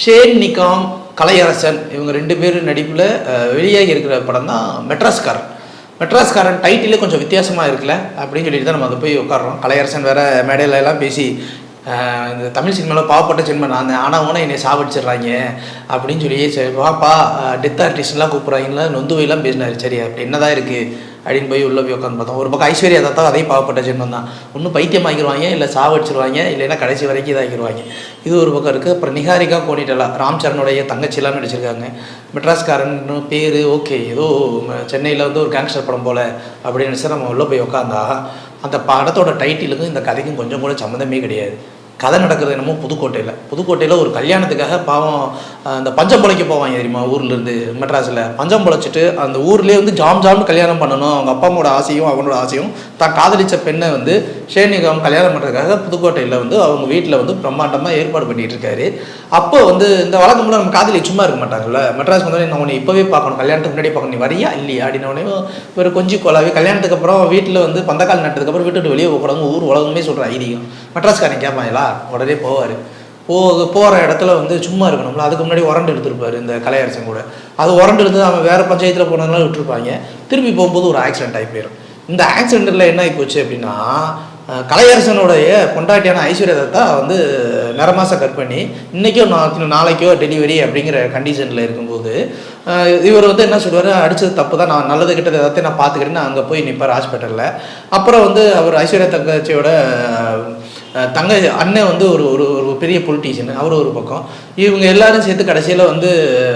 Shane Nigam, Kalaiyarasan இவங்க 2 பேர் நடிப்பில் வெளியாகி இருக்கிற படம் தான் மெட்ராஸ்காரன். மெட்ராஸ்காரன் டைட்டிலே கொஞ்சம் வித்தியாசமாக இருக்குல்ல அப்படின்னு சொல்லிட்டு தான் நம்ம அதை போய் உட்காடுறோம். கலையரசன் வேறு மேடையில எல்லாம் பேசி இந்த தமிழ் சினிமாவில் பாவப்பட்ட சினிமா நான் ஆனால் என்னை சாவடிச்சிடுறாங்க அப்படின்னு சொல்லி சரி வாப்பா டெத் ஆர்டிஸ்ட்லாம் கூப்பிட்றாங்களா நொந்துவையெல்லாம் பேசினார். சரி அப்படி என்னதான் இருக்குது அப்படின்னு போய் உள்ளே போய் உட்காந்து பார்த்தோம். ஒரு பக்கம் ஐஸ்வர்யா தான் அதையும் பாவப்பட்ட ஜென்மம் தான். ஒன்றும் பைத்தியம் ஆகிடுவாங்க, இல்லை சாவடிச்சிருவாங்க, இல்லைன்னா கடைசி வரைக்கும் இதாகிடுவாங்க. இது ஒரு பக்கம் இருக்குது. அப்புறம் நிகாரிகா கோனிட்டலா ராம் சரணுடைய தங்கச்சிலாம் நடிச்சிருக்காங்க. மெட்ராஸ்காரன் பேர் ஓகே, ஏதோ சென்னையில் வந்து ஒரு கேங்ஸ்டர் படம் போல் அப்படின்னு நினச்சா நம்ம உள்ளே போய் உட்காந்தா அந்த படத்தோட டைட்டிலுக்கும் இந்த கதைக்கும் கொஞ்சம் கூட சம்மந்தமே கிடையாது. கதை நடக்கிறது என்னமோ புதுக்கோட்டையில் ஒரு கல்யாணத்துக்காக பாவம் அந்த பஞ்சம் பொழைக்க போவாங்க தெரியுமா, ஊர்லேருந்து மெட்ராஸில் பஞ்சம் பொழைச்சிட்டு அந்த ஊர்லேயே வந்து ஜாம்னு கல்யாணம் பண்ணணும். அவங்க அப்பா அம்மாவோட ஆசையும் அவனோட ஆசையும் தான் காதலித்த பெண்ணை வந்து ஷேன் நிகாம் கல்யாணம் பண்ணுறதுக்காக புதுக்கோட்டையில் வந்து அவங்க வீட்டில் வந்து பிரம்மாண்டமாக ஏற்பாடு பண்ணிகிட்டு இருக்காரு. அப்போ வந்து இந்த வழக்கம்ல நம்ம காதலி சும்மா இருக்க மாட்டாங்கல்ல, மெட்ராஸ் வந்து நான் உன்னை இப்போவே பார்க்கணும், கல்யாணத்துக்கு முன்னாடியே பார்க்கணும், நீ வரியா இல்லையா அப்படின்னோடனே ஒரு கொஞ்சி கோலாவே கல்யாணத்துக்கு அப்புறம் வீட்டில் வந்து பந்தக்கால் நட்டதுக்கப்புறம் வீட்டுட்டு வெளியே போகக்கூடாது ஊர் உலகமே சொல்கிற ஐதீகம். மெட்ராஸ்காரன் கேட்பாங்களா உடனே போவார். போகிற இடத்துல வந்து சும்மா இருக்கணும்ல, அதுக்கு முன்னாடி உரண்டு எடுத்துருப்பாரு இந்த கலையரசன் கூட. அது உரண்டு எடுத்து அவன் வேறு பஞ்சாயத்தில் போனதுனால விட்டுருப்பாங்க. திரும்பி போகும்போது ஒரு ஆக்சிடென்ட் ஆகி போயிடும். இந்த ஆக்சிடென்ட்டில் என்ன ஆகி போச்சு அப்படின்னா கலையரசனுடைய பொண்டாட்டியான ஐஸ்வர்யா தத்தா வந்து நிறமாச கற்பண்ணி இன்றைக்கோ நாளைக்கோ டெலிவரி அப்படிங்கிற கண்டிஷனில் இருக்கும்போது இவர் வந்து என்ன சொல்லுவார், அடித்தது தப்பு தான், நான் நல்லது கிட்டது எல்லாத்தையும் நான் பார்த்துக்கிறேன்னு அங்கே போய் நிற்பார் ஹாஸ்பிட்டலில். அப்புறம் வந்து அவர் ஐஸ்வர்யா தங்கச்சியோட அண்ணன் வந்து ஒரு ஒரு பெரிய பொலிட்டீஷியன், அவர் ஒரு பக்கம். இவங்க எல்லாரும் சேர்த்து கடைசியில் வந்து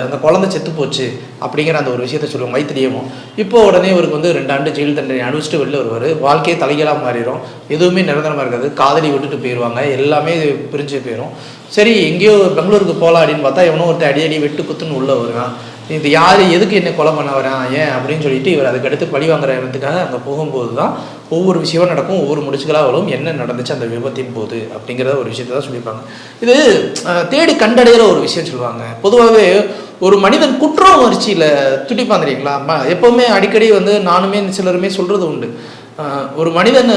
அந்த குழந்தை செத்து போச்சு அப்படிங்கிற அந்த ஒரு விஷயத்த சொல்லுவோம் மைத்திரியமும். இப்போ உடனே இவருக்கு வந்து 2 ஆண்டு ஜெயில் தண்டனை அனுபவிச்சுட்டு வெளில வருவார். வாழ்க்கையே தலைகளாக மாறிடும், எதுவுமே நிரந்தரமாக இருக்காது, காதலி விட்டுட்டு போயிடுவாங்க, எல்லாமே பிரிஞ்சு போயிடும். சரி எங்கேயோ பெங்களூருக்கு போகலாம் அப்படின்னு பார்த்தா எவனோ ஒருத்தர் அடி வெட்டு குத்துன்னு உள்ளே வருவான். இது யார் எதுக்கு என்ன கொலை பண்ண வரான் ஏன் அப்படின்னு சொல்லிட்டு இவர் அதுக்கடுத்து பழி வாங்குற இடத்துக்காக அங்கே போகும்போது தான் ஒவ்வொரு விஷயமும் நடக்கும், ஒவ்வொரு முடிச்சுகளாக வரும், என்ன நடந்துச்சு அந்த விபத்தின் போது அப்படிங்கிறத ஒரு விஷயத்தை தான் சொல்லியிருப்பாங்க. இது தேடி கண்டடைகிற ஒரு விஷயம் சொல்லுவாங்க. பொதுவாகவே ஒரு மனிதன் குற்ற உணர்ச்சியில் துடிப்பான் தெரியுங்களா. எப்போவுமே அடிக்கடி வந்து நானுமே சிலருமே சொல்கிறது உண்டு, ஒரு மனிதன்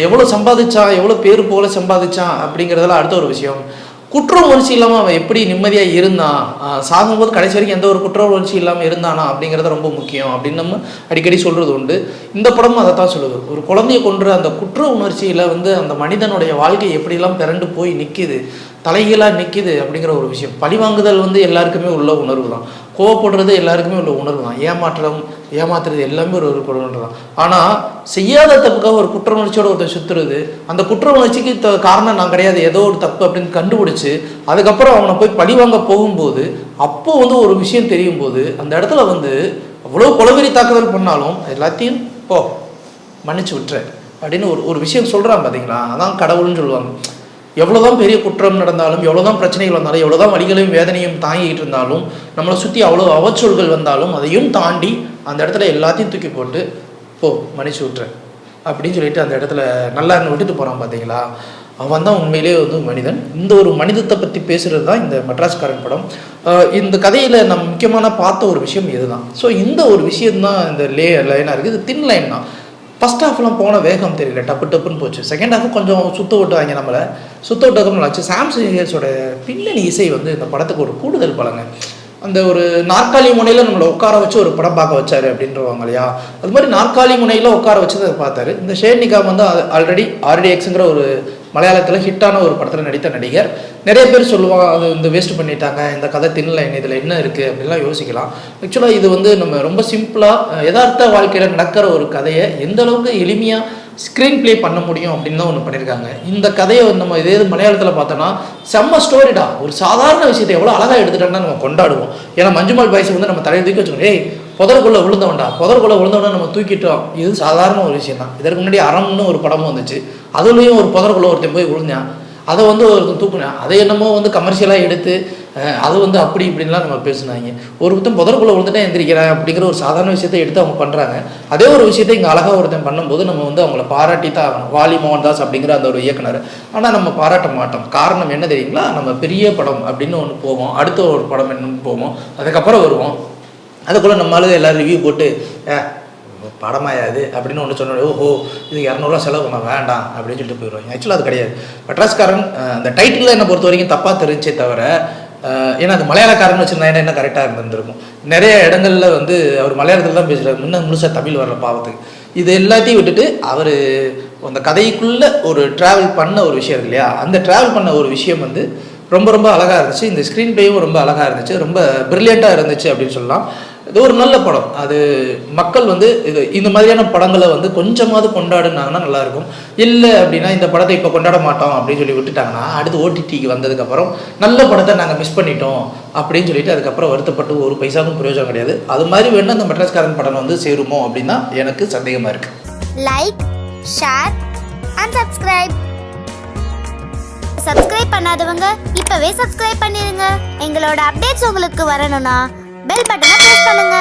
எவ்வளோ சம்பாதிச்சான், எவ்வளோ பேர் போல சம்பாதிச்சான் அப்படிங்கிறதெல்லாம் அடுத்த ஒரு விஷயம். குற்ற உணர்ச்சி இல்லாமல் அவன் எப்படி நிம்மதியாக இருந்தான், சாகும்போது கடைசி வரைக்கும் எந்த ஒரு குற்ற உணர்ச்சி இல்லாமல் இருந்தானா அப்படிங்கிறத ரொம்ப முக்கியம் அப்படின்னு நம்ம அடிக்கடி சொல்கிறது உண்டு. இந்த படமும் அதை தான் சொல்லுது. ஒரு குழந்தைய கொன்ற அந்த குற்ற உணர்ச்சியில் வந்து அந்த மனிதனுடைய வாழ்க்கை எப்படிலாம் பிறண்டு போய் நிற்கிது, தலைகீழாக நிற்கிது அப்படிங்கிற ஒரு விஷயம். பழிவாங்குதல் வந்து எல்லாருக்குமே உள்ள உணர்வு தான், கோவப்படுறது எல்லாருக்குமே உள்ள உணர்வு தான், ஏமாத்துறது எல்லாமே ஒரு உணர்வு தான். ஆனால் செய்யாத தப்புக்காக ஒரு குற்ற உணர்ச்சியோட ஒருத்தர் சுற்றுறது, அந்த குற்ற உணர்ச்சிக்கு காரணம் நான் கிடையாது, ஏதோ ஒரு தப்பு அப்படின்னு கண்டுபிடிச்சு அதுக்கப்புறம் அவனை போய் பழிவாங்க போகும்போது அப்போ வந்து ஒரு விஷயம் தெரியும் போது அந்த இடத்துல வந்து அவ்வளோ கொலவெறி தாக்குதல் பண்ணாலும் எல்லாத்தையும் போ மன்னிச்சு விட்டுறேன் அப்படின்னு ஒரு விஷயம் சொல்கிறான் பார்த்தீங்களா. அதான் கடவுள்னு சொல்லுவாங்க. எவ்வளோதான் பெரிய குற்றம் நடந்தாலும், எவ்வளோதான் பிரச்சனைகள் வந்தாலும், எவ்வளோதான் வலிகளையும் வேதனையும் தாங்கிட்டு இருந்தாலும், நம்மளை சுற்றி அவ்வளோ அவச்சொல்கள் வந்தாலும் அதையும் தாண்டி அந்த இடத்துல எல்லாத்தையும் தூக்கி போட்டு போ மன்னிச்சு விட்டுறேன் அப்படின்னு சொல்லிட்டு அந்த இடத்துல நல்லா விட்டுட்டு போகிறான் பார்த்தீங்களா. அவன் தான் உண்மையிலே வந்து மனிதன். இந்த ஒரு மனிதத்தை பற்றி பேசுகிறது தான் இந்த மெட்ராஸ்காரன் படம். இந்த கதையில் நம்ம முக்கியமான பார்த்த ஒரு விஷயம் இதுதான். ஸோ இந்த ஒரு விஷயம்தான் இந்த லைனாக இருக்குது. இது தின் லைன் தான். ஃபஸ்ட் ஹாஃப்லாம் போன வேகம் தெரியல, டப்புன்னு போச்சு. செகண்ட் ஹாஃப் கொஞ்சம் சுத்த விட்டுவாங்க, நம்மளை சுத்த விட்டதுக்கு ஆச்சு. சாம்சங் ஹியர்ஸோட பின்னணி இசை வந்து இந்த படத்துக்கு ஒரு கூடுதல் பலங்க. அந்த ஒரு நாற்காலி முனையில் நம்மளை உட்கார வச்சு ஒரு படம் பார்க்க வச்சாரு அப்படின்றவாங்க இல்லையா, அது மாதிரி நாற்காலி முனையில் உட்கார வச்சு அதை பார்த்தாரு. இந்த ஷேன் நிகாம் வந்து ஆல்ரெடி RDXங்கிற ஒரு மலையாளத்தில் ஹிட்டான ஒரு படத்தில் நடித்த நடிகர். நிறைய பேர் சொல்லுவாங்க அது வந்து வேஸ்ட் பண்ணிட்டாங்க, இந்த கதை தின்லைன் இதில் என்ன இருக்குது அப்படின்லாம் யோசிக்கலாம். ஆக்சுவலாக இது வந்து நம்ம ரொம்ப சிம்பிளாக யதார்த்த வாழ்க்கையில் நடக்கிற ஒரு கதையை எந்த அளவுக்கு எளிமையாக ஸ்க்ரீன் ப்ளே பண்ண முடியும் அப்படின்னு தான் ஒன்று பண்ணியிருக்காங்க. இந்த கதையை நம்ம இதே மலையாளத்தில் பார்த்தோன்னா செம்ம ஸ்டோரிடா, ஒரு சாதாரண விஷயத்தை எவ்வளோ அழகாக எடுத்துட்டோம்னா நம்ம கொண்டாடுவோம். ஏன்னா மஞ்சுமல் பாய்ஸை வந்து நம்ம தலையை தூக்கி வச்சுக்கணும், ஏய் புதற்குள்ளே விழுந்தவன்டா நம்ம தூக்கிட்டோம், இது சாதாரண ஒரு விஷயம் தான். இதற்கு முன்னாடி அறம்னு ஒரு படமும் வந்துச்சு, அதுலேயும் ஒரு புதற்குள்ளே ஒருத்தன் போய் விழுந்தான், அதை வந்து ஒருத்தன் தூக்குனேன், அதை என்னமோ வந்து கமர்ஷியலாக எடுத்து அது வந்து அப்படி இப்படின்லாம் நம்ம பேசுனாங்க. ஒருத்தன் புதற்குள்ளே விழுந்துட்டா எந்திரிக்கிறேன் அப்படிங்கிற ஒரு சாதாரண விஷயத்தை எடுத்து அவங்க பண்ணுறாங்க. அதே ஒரு விஷயத்தை இங்கே அழகாக ஒருத்தன் பண்ணும்போது நம்ம வந்து அவங்கள பாராட்டி தான் ஆகணும். வாலி மோகன்தாஸ் அப்படிங்கிற அந்த ஒரு இயக்குனர். ஆனால் நம்ம பாராட்ட மாட்டோம். காரணம் என்ன தெரியுங்களா, நம்ம பெரிய படம் அப்படின்னு ஒன்று போவோம், அடுத்த ஒரு படம் என்னன்னு போவோம், அதுக்கப்புறம் வருவோம், அதுக்குள்ளே நம்மளால எல்லோரும் ரிவ்யூ போட்டு படமாயாது அப்படின்னு ஒன்று சொன்னோட ஓஹோ இது 200 செலவு பண்ண வேண்டாம் அப்படின்னு சொல்லிட்டு போயிடுவாங்க. ஆக்சுவலாக அது கிடையாது. மெட்ராஸ்காரன் அந்த டைட்டிலில் என்னை பொறுத்த வரைக்கும் தப்பாக தெரிஞ்சே தவிர ஏன்னா அது மலையாளக்காரன் வச்சுருந்தா என்ன கரெக்டாக இருந்திருக்கும். நிறைய இடங்களில் வந்து அவர் மலையாளத்தில் தான் பேசுகிறார், முன்ன முழுசாக தமிழ் வரல பாவத்துக்கு. இது எல்லாத்தையும் விட்டுட்டு அவர் அந்த கதைக்குள்ளே ஒரு ட்ராவல் பண்ண ஒரு விஷயம் இருக்கு இல்லையா, அந்த ட்ராவல் பண்ண ஒரு விஷயம் வந்து ரொம்ப ரொம்ப அழகாக இருந்துச்சு. இந்த ஸ்க்ரீன் பிளேயும் ரொம்ப அழகாக இருந்துச்சு, ரொம்ப ப்ரில்லியண்ட்டாக இருந்துச்சு அப்படின்னு சொல்லலாம். இது ஒரு நல்ல படம். அது மக்கள் வந்து இந்த மாதிரியான படங்களை வந்து கொஞ்சமாவது கொண்டாடுனாங்கன்னா நல்லாயிருக்கும். இல்லை அப்படின்னா இந்த படத்தை இப்போ கொண்டாட மாட்டோம் அப்படின்னு சொல்லி விட்டுட்டாங்கன்னா அடுத்து ஓடிடிக்கு வந்ததுக்கப்புறம் நல்ல படத்தை நாங்கள் மிஸ் பண்ணிட்டோம் அப்படின்னு சொல்லிட்டு அதுக்கப்புறம் வருத்தப்பட்டு ஒரு பைசாவும் பிரயோஜனம் கிடையாது. அது மாதிரி வேணா அந்த மெட்ராஸ்காரன் படம் வந்து சேருமோ அப்படின்னா எனக்கு சந்தேகமாக இருக்குது. லைக், ஷேர் அண்ட் சப்ஸ்கிரைப் பண்ணாதவங்க இப்பவே சப்ஸ்கிரைப் பண்ணிருங்க. எங்களோட அப்டேட்ஸ் உங்களுக்கு வரணும்னா பெல் பட்டனை பிரஸ் பண்ணுங்க.